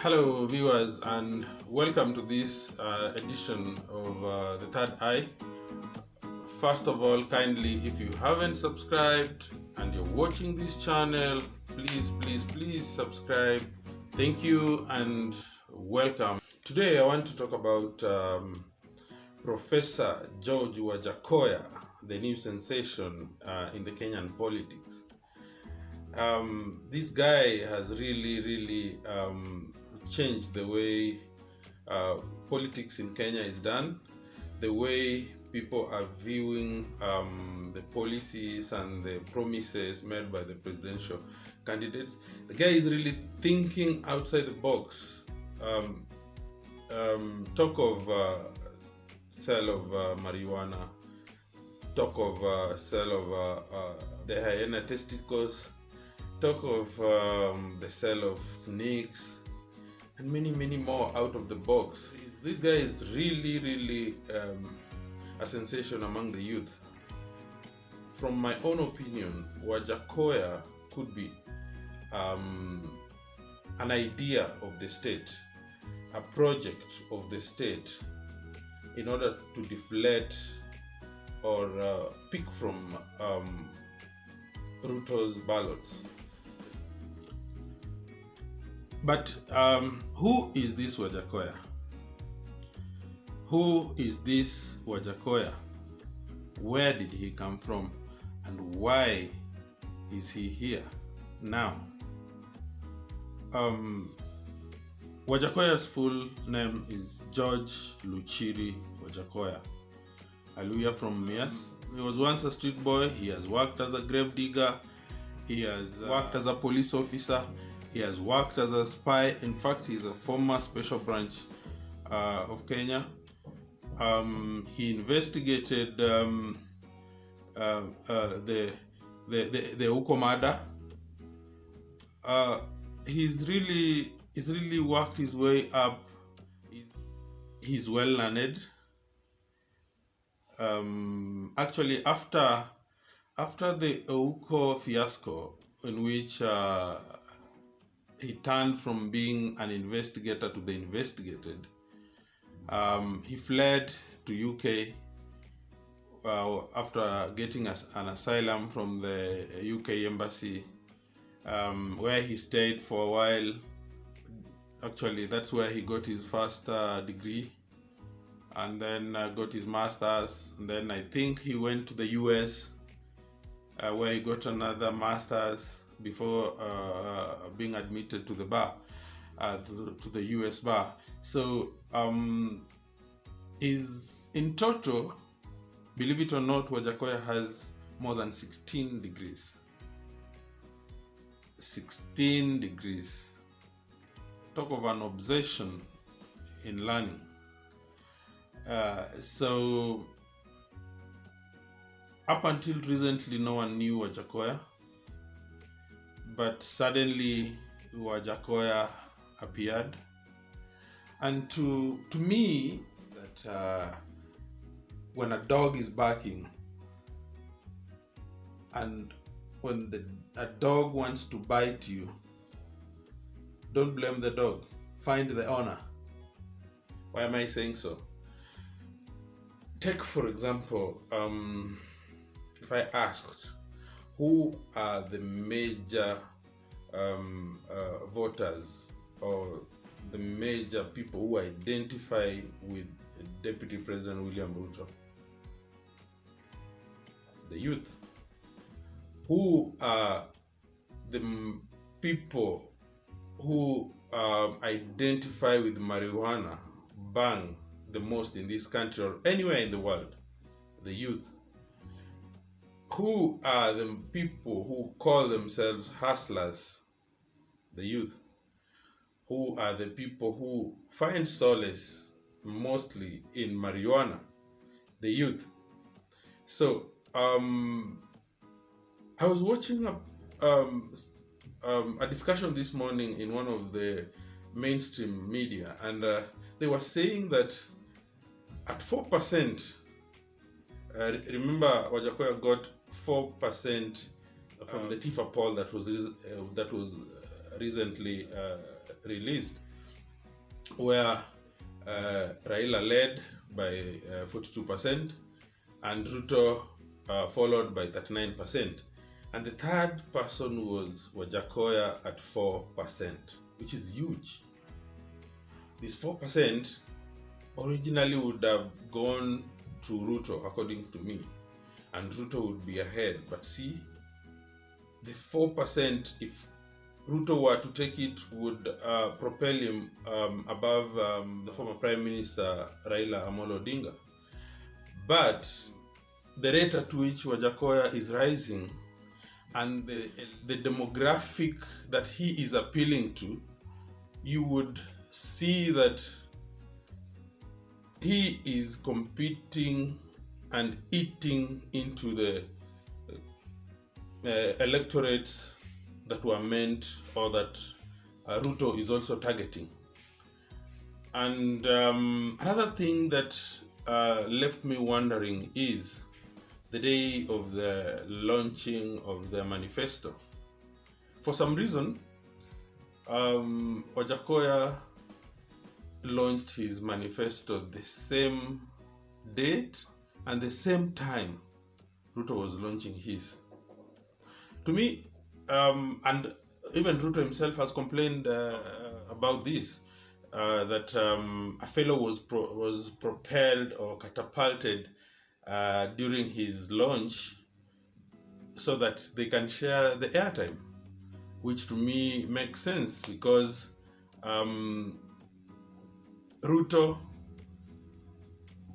Hello, viewers, and welcome to this edition of The Third Eye. First of all, kindly, if you haven't subscribed and you're watching this channel, please subscribe. Thank you and welcome. Today, I want to talk about Professor George Wajakoya, the new sensation in the Kenyan politics. This guy has really changed the way politics in Kenya is done, the way people are viewing the policies and the promises made by the presidential candidates. The guy is really thinking outside the box. Talk of sale of marijuana, talk of sale of the hyena testicles, talk of the sale of snakes, and many more out of the box. This guy is really a sensation among the youth. From my own opinion, Wajakoya could be an idea of the state, a project of the state in order to deflate or pick from Ruto's ballots. But who is this Wajakoya? Who is this Wajakoya? Where did he come from? And why is he here now? Wajakoya's full name is George Luchiri Wajakoya. Hallelujah from Mias. He was once a street boy. He has worked as a grave digger. He has worked as a police officer. He has worked as a spy. In fact, he's a former special branch of Kenya. He investigated the Ukomada. He's really worked his way up. He's well learned. Actually, after the Ouko fiasco, in which he turned from being an investigator to the investigated, he fled to UK after getting an asylum from the UK embassy, where he stayed for a while. Actually, that's where he got his first degree, and then got his master's, and then I think he went to the US, where he got another master's before being admitted to the bar, to the US bar. So is in total, believe it or not, Wajakoya has more than 16 degrees. 16 degrees. Talk of an obsession in learning. So up until recently, no one knew Wajakoya, but suddenly Wajakoya appeared. And to me, that when a dog is barking, and when a dog wants to bite you, don't blame the dog, find the owner. Why am I saying so? Take, for example, if I asked, who are the major voters or the major people who identify with Deputy President William Ruto? The youth. Who are the people who identify with marijuana, bang, the most in this country or anywhere in the world? The youth. Who are the people who call themselves hustlers? The youth. Who are the people who find solace mostly in marijuana? The youth. So I was watching a discussion this morning in one of the mainstream media, and they were saying that at 4%, remember Wajakoya got 4% from the TIFA poll that was recently released. where Raila led by 42% and Ruto followed by 39%. And the third person was Wajakoya at 4%, which is huge. This 4% originally would have gone to Ruto, according to me, and Ruto would be ahead. But see, the 4%, if Ruto were to take it, would propel him above the former Prime Minister Raila Amolo Odinga. But the rate at which Wajakoya is rising and the demographic that he is appealing to, you would see that he is competing and eating into the electorates that were meant, or that Ruto is also targeting. And another thing that left me wondering is the day of the launching of the manifesto. For some reason, Wajakoya launched his manifesto the same date and the same time Ruto was launching his. To me, and even Ruto himself has complained about this, that a fellow was propelled or catapulted during his launch so that they can share the airtime, which to me makes sense, because Ruto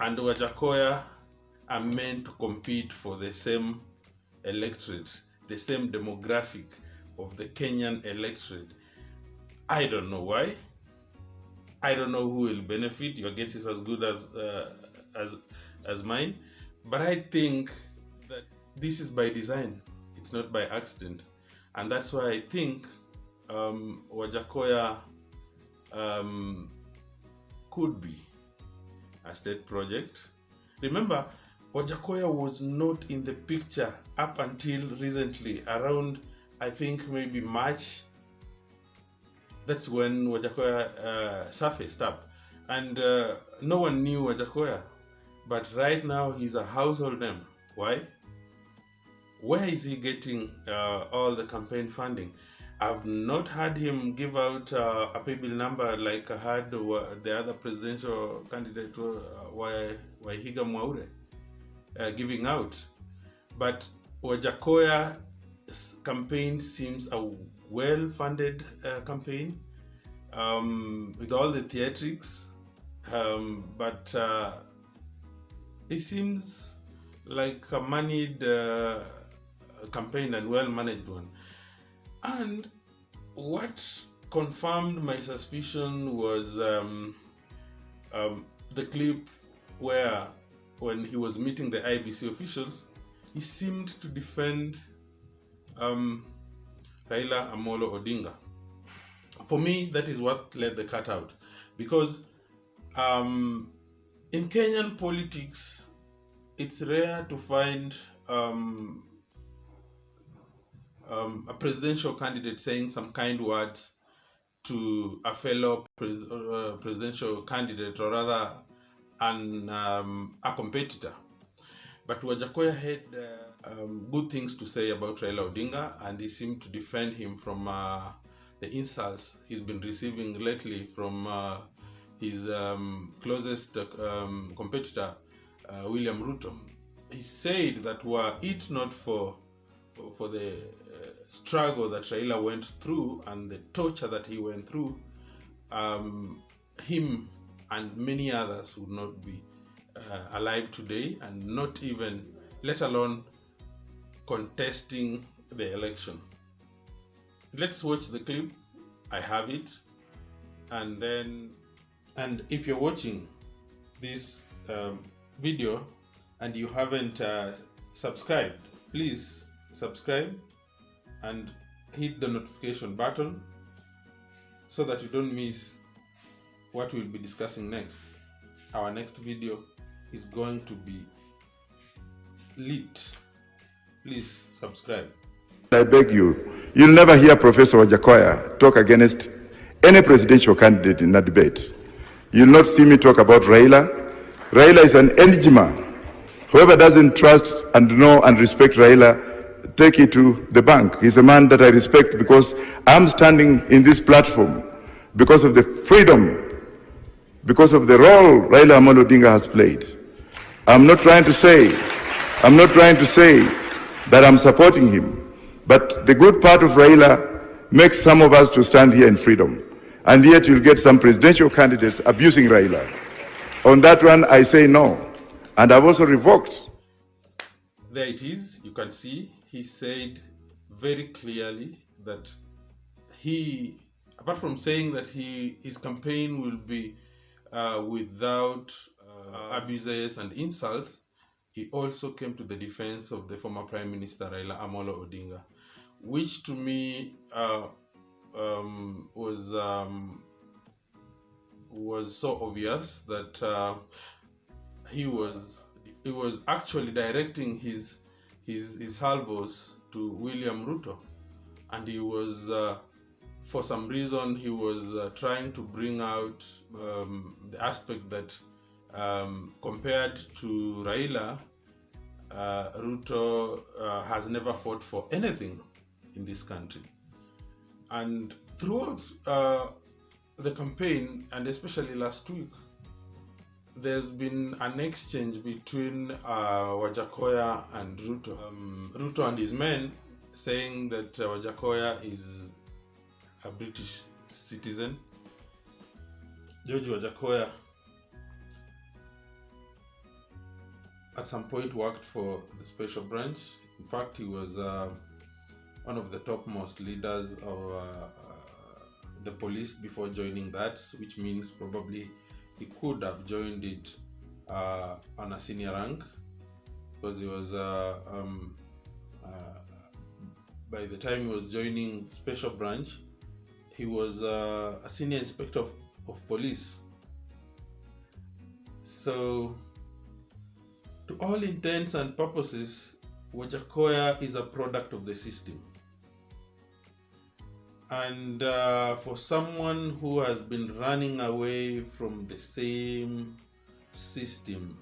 and Wajakoya are meant to compete for the same electorate, the same demographic of the Kenyan electorate. I don't know why. I don't know who will benefit. Your guess is as good as mine. But I think that this is by design. It's not by accident. And that's why I think Wajakoya could be a state project. Remember, Wajakoya was not in the picture up until recently, around, I think, maybe March. That's when Wajakoya surfaced up. And no one knew Wajakoya. But right now, he's a household name. Why? Where is he getting all the campaign funding? I've not heard him give out a paybill number like I heard the other presidential candidate, Wahiga Mwaure, giving out. But Wajakoya's campaign seems a well-funded campaign with all the theatrics, but it seems like a moneyed campaign and well-managed one. And what confirmed my suspicion was the clip where, when he was meeting the IBC officials, he seemed to defend Raila Amolo Odinga. For me, that is what let the cat out, because in Kenyan politics, it's rare to find a presidential candidate saying some kind words to a fellow presidential candidate, or rather a competitor. But Wajakoya had good things to say about Raila Odinga, and he seemed to defend him from the insults he's been receiving lately from his closest competitor, William Ruto. He said that were it not for the struggle that Raila went through and the torture that he went through, him and many others would not be alive today, and not even, let alone contesting the election. Let's watch the clip. I have it. And if you're watching this video and you haven't subscribed, please subscribe and hit the notification button so that you don't miss what we'll be discussing next. Our next video is going to be lit. Please subscribe. I beg you, you'll never hear Professor Wajakoya talk against any presidential candidate in a debate. You'll not see me talk about Raila. Raila is an enigma. Whoever doesn't trust and know and respect Raila, take it to the bank. He's a man that I respect because I'm standing in this platform because of the freedom, because of the role Raila Amolo Odinga has played. I'm not trying to say that I'm supporting him, but the good part of Raila makes some of us to stand here in freedom. And yet you'll get some presidential candidates abusing Raila. On that one, I say no. And I've also revoked. There it is. You can see he said very clearly that he, apart from saying that his campaign will be without abuses and insults, he also came to the defense of the former Prime Minister Raila Amolo Odinga, which to me was so obvious that he was actually directing his salvos to William Ruto, and he was for some reason he was trying to bring out the aspect that compared to Raila, Ruto has never fought for anything in this country. And throughout the campaign, and especially last week, there's been an exchange between Wajakoya and Ruto. Ruto and his men saying that Wajakoya is a British citizen. George Wajakoya at some point worked for the special branch. In fact, he was one of the topmost leaders of the police before joining that, which means probably he could have joined it on a senior rank, because he was by the time he was joining special branch, he was a senior inspector of police. So to all intents and purposes, Wajakoya is a product of the system. And for someone who has been running away from the same system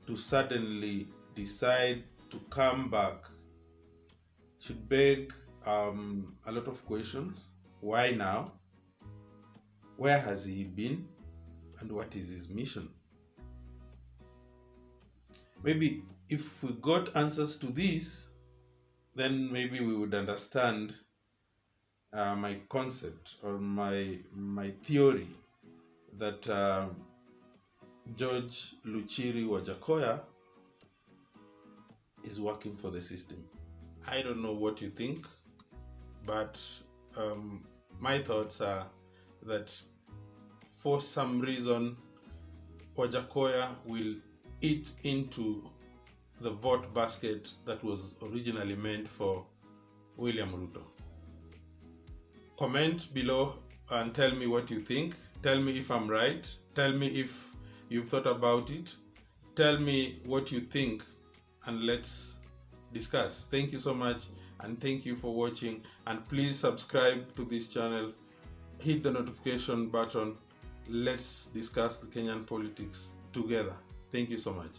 to suddenly decide to come back should beg a lot of questions. Why now? Where has he been? And what is his mission? Maybe if we got answers to this, then maybe we would understand my concept or my theory that George Luchiri Wajakoya is working for the system. I don't know what you think, but my thoughts are that for some reason Wajakoya will eat into the vote basket that was originally meant for William Ruto. Comment below and tell me what you think. Tell me if I'm right. Tell me if you've thought about it. Tell me what you think and let's discuss. Thank you so much, and thank you for watching, and please subscribe to this channel. Hit the notification button. Let's discuss the Kenyan politics together. Thank you so much.